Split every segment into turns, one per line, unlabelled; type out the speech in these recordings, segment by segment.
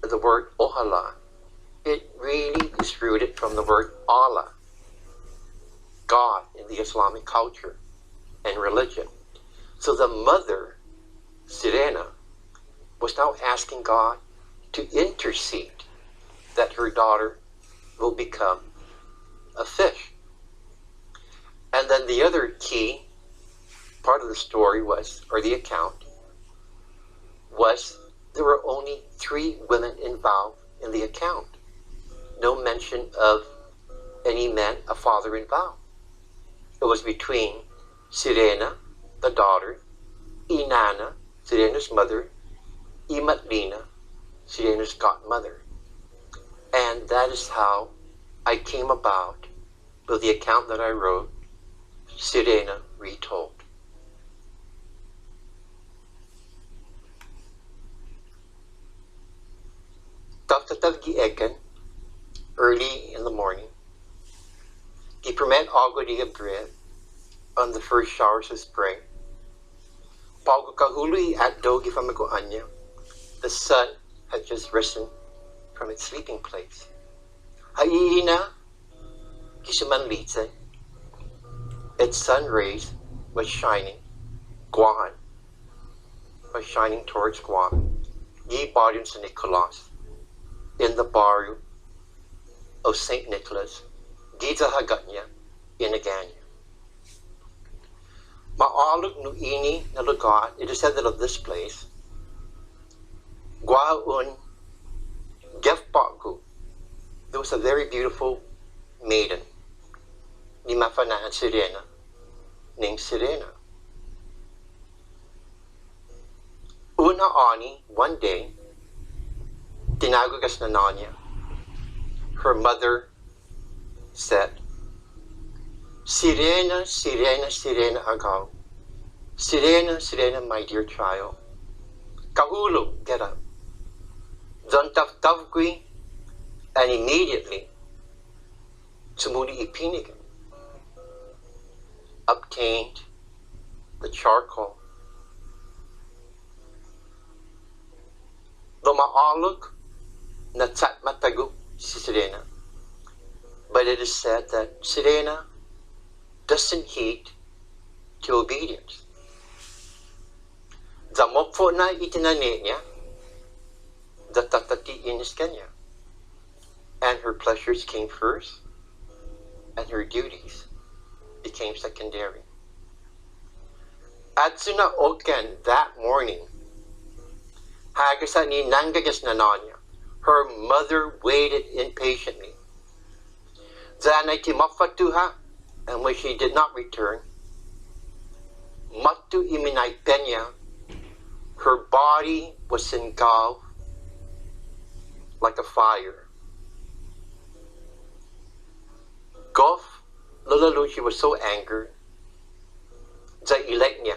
the word ohala, it really is rooted from the word Allah, God in the Islamic culture and religion. So the mother, Sirena, was now asking God to intercede that her daughter will become a fish. And then the other key part of the story was, or the account, was there were only 3 women involved in the account. No mention of any man, a father involved. It was between Sirena, the daughter, Inanna, Sirena's mother, Imatlina, Sirena's godmother. And that is how I came about with the account that I wrote, Sirena Retold. Taftatag gieken, early in the morning, gipermet agua di bread on the first showers of spring. Pago kahului at dogi from Hagåtña, the sun had just risen from its sleeping place. Haiina gisumanlitsen, its sun rays was shining, Guan was shining towards Guan, ye barrium St. Nicholas, in the barrio of St. Nicholas, Giza Hagåtña, in Hagåtña. Maalog no ini na lugar, it is said that of this place, Guaun Gefpagu, there was a very beautiful maiden, ni mafanaan Sirena, named Sirena. Una ani, one day, tinagugas na nanya, her mother said, Sirena, Sirena, Sirena agaw. Sirena, Sirena, my dear child. Kahulo, get up. Zontaf-tavgui, and immediately, sumuli ipinigan, obtained the charcoal. Lumaalog na tsatmatagu si Sirena. But it is said that Sirena doesn't heed to obedience. Zamokfo na itinane niya, datatati iniskan niya. And her pleasures came first, and her duties became secondary. At sunaoken that morning, hagasa ni nangagas nananya, her mother waited impatiently. Zanay timafatuha, and when she did not return, matu iminay penya, her body was engulfed like a fire. Gof, lalalu, she was so angered, Hagåtña,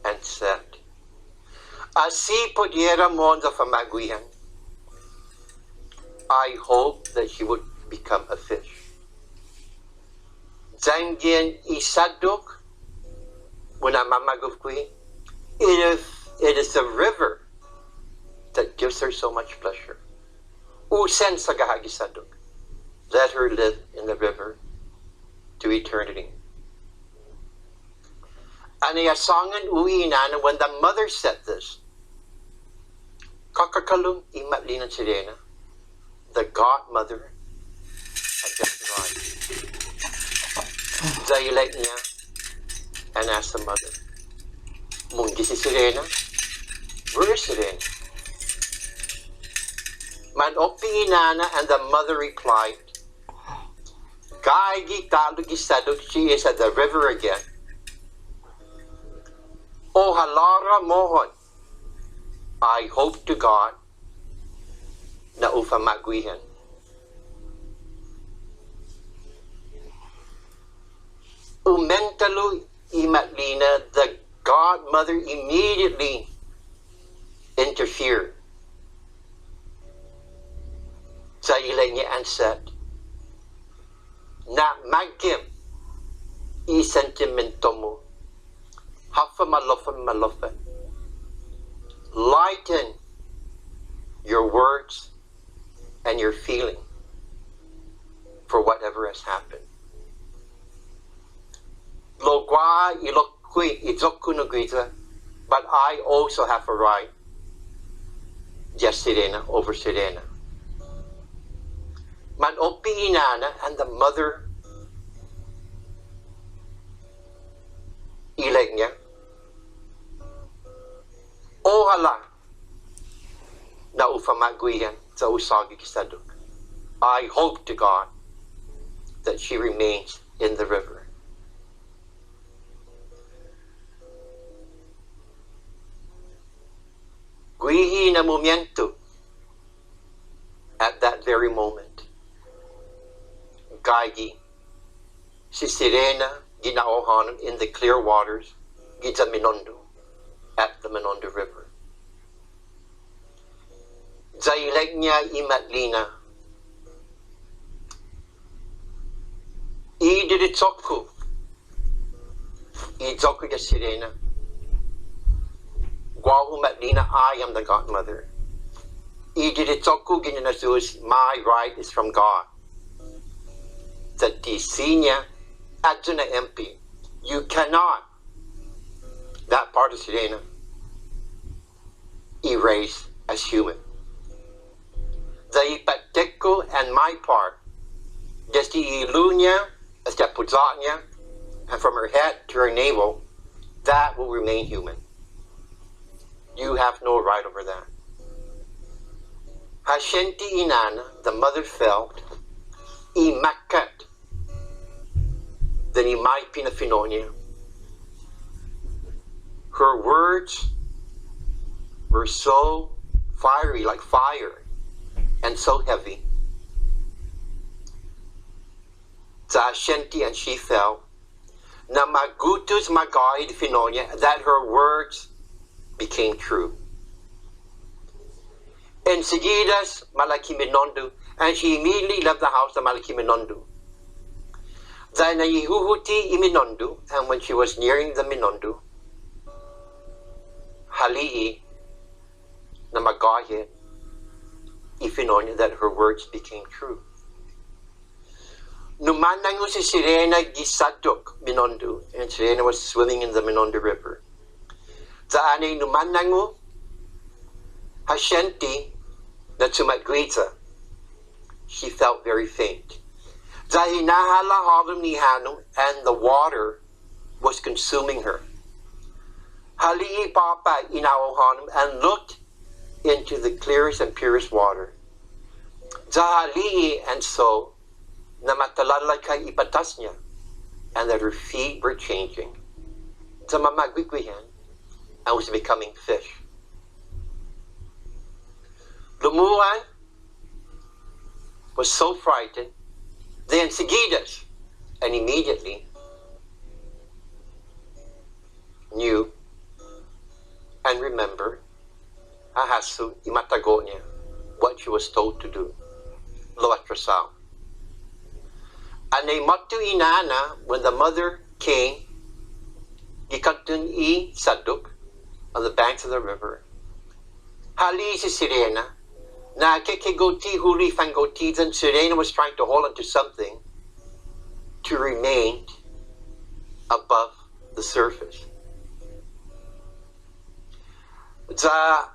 and said, Asi pudiera mo sa famaguihan. I hope that she would become a fish. Zangyan isadok, muna mamagufkui, it is the river that gives her so much pleasure. Usen sa gahagisadok, let her live in the river to eternity. Anayasangan uiinan, when the mother said this, Kakakalum imatlina Sirena, the godmother had just arrived. Hagåtña and asked the mother, Mungi si Sirena? Where is Sirena? Manokpi inana, and the mother replied, Gaigi talugisadok, she is at the river again. O halara mohon, I hope to God na ufamaguihan. Umentalu imatlina, the godmother immediately interfered. Hagåtña and said, Na magim I sentimento mo, hafa malofan malofan. Lighten your words, and your feeling for whatever has happened. Logwa ilokui itzokunugriza, but I also have a right. Just Sirena over Sirena. Man opi inana, and the mother ileg niya. O hala na ufamaguyan sa usagi kisaduk. I hope to God that she remains in the river. Guihi na mumiento. At that very moment, Gaigi, si Sirena, ginaohanam in the clear waters, gita Minondo, at the Minondo River. Zaileg niya imatlina. Idiritsoku. Idzoku ya Sirena. Guahu matlina, I am the godmother. Idiritsoku ginanasus, my right is from God. Zatisinya adjuna MP. You cannot, that part of Sirena, erase as human. The Ipateko and my part, Desti Ilunya, Estepuzatnya, and from her head to her navel, that will remain human. You have no right over that. Hashenti Inana, the mother felt, Imakat, the Nimai Pinafinonia. Her words were so fiery, like fire, and so heavy. Zashenti, and she fell. Na magutus magaid Finonia, that her words became true. And Sigidas Malaki Minondo, and she immediately left the house of Malaki Minondo. Then Yehuhuti Iminondo, and when she was nearing the Minondo, Halii Namagaye Ifinonia, that her words became true. Numanango si Sirena gisadok Minondo, and Sirena was swimming in the Minondo River. Zaane Numanango Hashenti Natsumatguita, she felt very faint. Zahinahala halam nihano, and the water was consuming her. Halii papa inaohanum, and looked into the clearest and purest water. Zahalii, and so namatalalaka ipatasnya, and that her feet were changing. Zamamagwigwihan, and was becoming fish. Lumuan was so frightened, then Sigidas, and immediately knew and remembered Ahasu Imatagonia, what she was told to do. Loatrasao. Anematu inana, when the mother came, Gikantun I Saduk, on the banks of the river. Hali si Sirena, na kekegoti huli fangoti, then Sirena was trying to hold onto something to remain above the surface. Za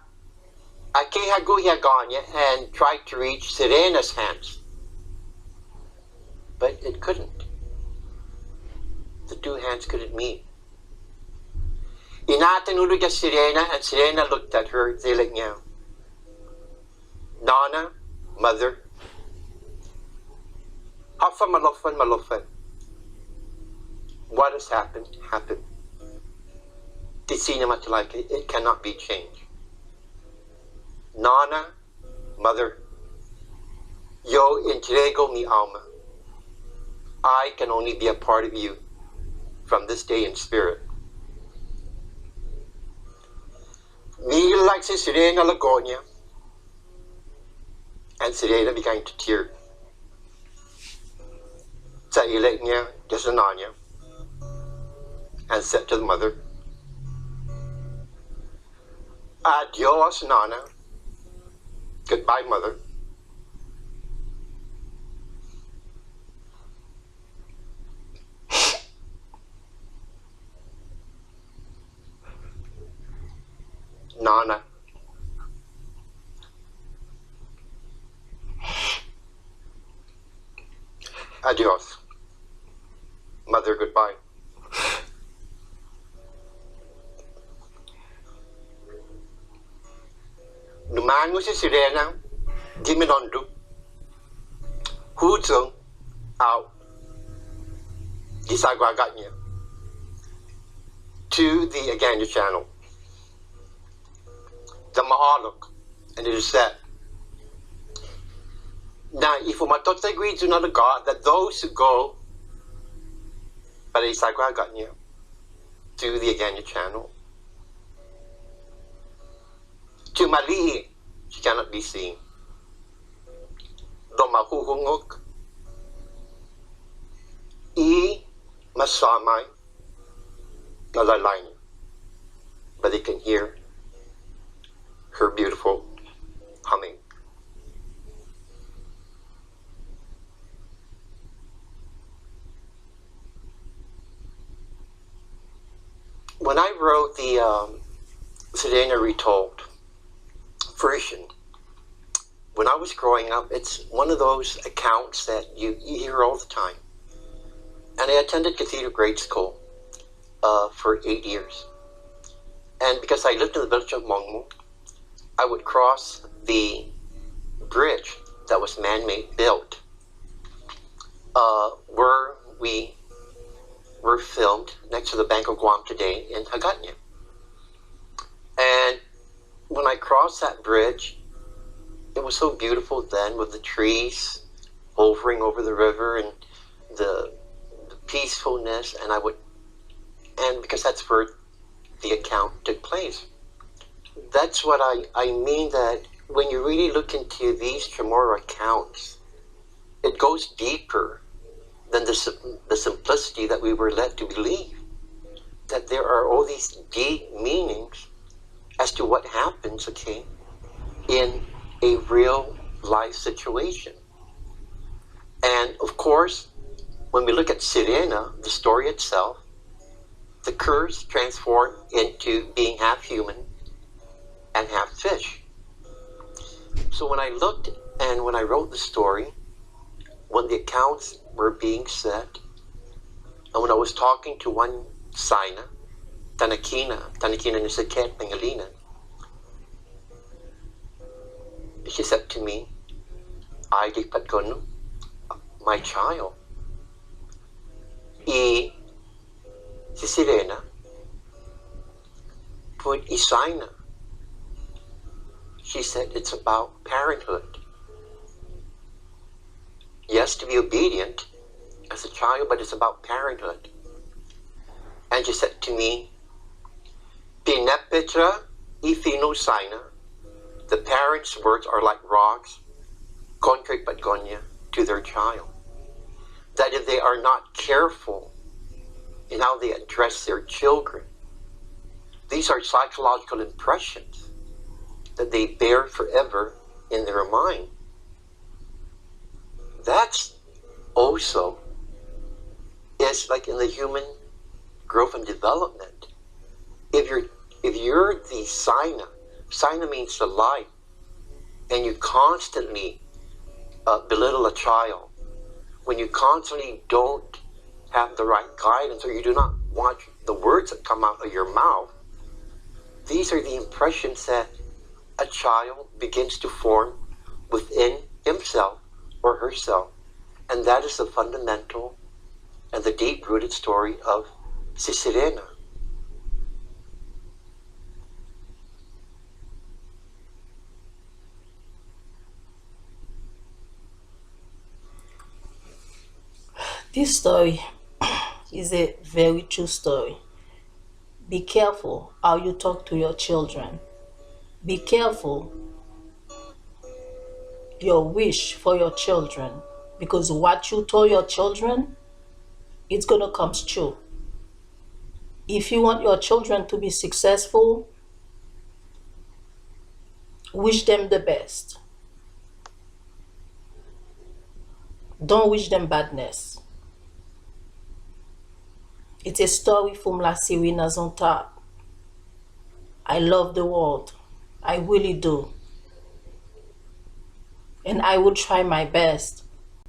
Hagåtña, and tried to reach Sirena's hands, but it couldn't. The two hands couldn't meet. Inatanulog niya Sirena, and Sirena looked at her, zilig niya. Nana, mother, hafa malofan malofan. What has happened, happened. Tisina matalike, it cannot be changed. Nana, mother, yo entrego mi alma. I can only be a part of you from this day in spirit. Me like si Sirena Hagåtña, and Sirena began to tear. Sa ileg niya, Jasananya, and said to the mother, Adios, Nana. Goodbye, mother. Nana. Adios. Mother, goodbye. Numan mo si Sirena, Giminondo, Huzong, out, Hagåtña, to the Hagåtña channel, the Mahalok, and it is said, na ifumatotagwi to another God, that those who go para Hagåtña to the Hagåtña channel, to Malihi, she cannot be seen. Do mahuhungok, I masamay nalalay, but they can hear her beautiful humming. When I wrote the Sirena Retold version, when I was growing up, it's one of those accounts that you hear all the time. And I attended Cathedral Grade School for 8 years. And because I lived in the village of Mongmo, I would cross the bridge that was man-made built, where we were filmed next to the Bank of Guam today in Hagåtña. And when I crossed that bridge, it was so beautiful then, with the trees hovering over the river and the peacefulness, and because that's where the account took place. That's what I mean, that when you really look into these Chamorro accounts, it goes deeper than the simplicity that we were led to believe. That there are all these deep meanings as to what happens, okay, in a real life situation. And of course, when we look at Sirena, the story itself, the curse transformed into being half human and half fish. So when I looked and when I wrote the story, when the accounts were being said, and when I was talking to one Sina, Tanakina Nisaket Pangalina, she said to me, "I di patgonu, my child, si Sirena, put Isaina." She said, it's about parenthood. Yes, to be obedient as a child, but it's about parenthood. And she said to me, "Pinepetra ifino Sina." The parents' words are like rocks, concrete patgonya, to their child. That if they are not careful in how they address their children, these are psychological impressions that they bear forever in their mind. That's also is like in the human growth and development. If you're the Sina means the light, and you constantly belittle a child, when you constantly don't have the right guidance, or you do not want the words that come out of your mouth, these are the impressions that a child begins to form within himself or herself. And that is the fundamental and the deep-rooted story of Sirena.
This story is a very true story. Be careful how you talk to your children. Be careful your wish for your children, because what you tell your children, it's gonna come true. If you want your children to be successful, wish them the best. Don't wish them badness. It's a story from La Sirena's on top. I love the world. I really do. And I will try my best.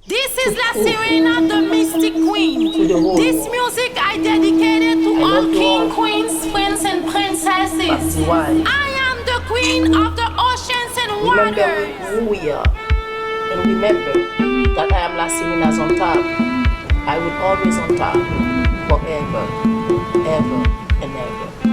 This is La Sirena, the Mystic Queen. This music I dedicated to all king, queens, princes, and princesses. I am the queen of the oceans and waters.
Remember who we are. And remember that I am La Sirena's on top. I will always on top. Forever, ever, and ever.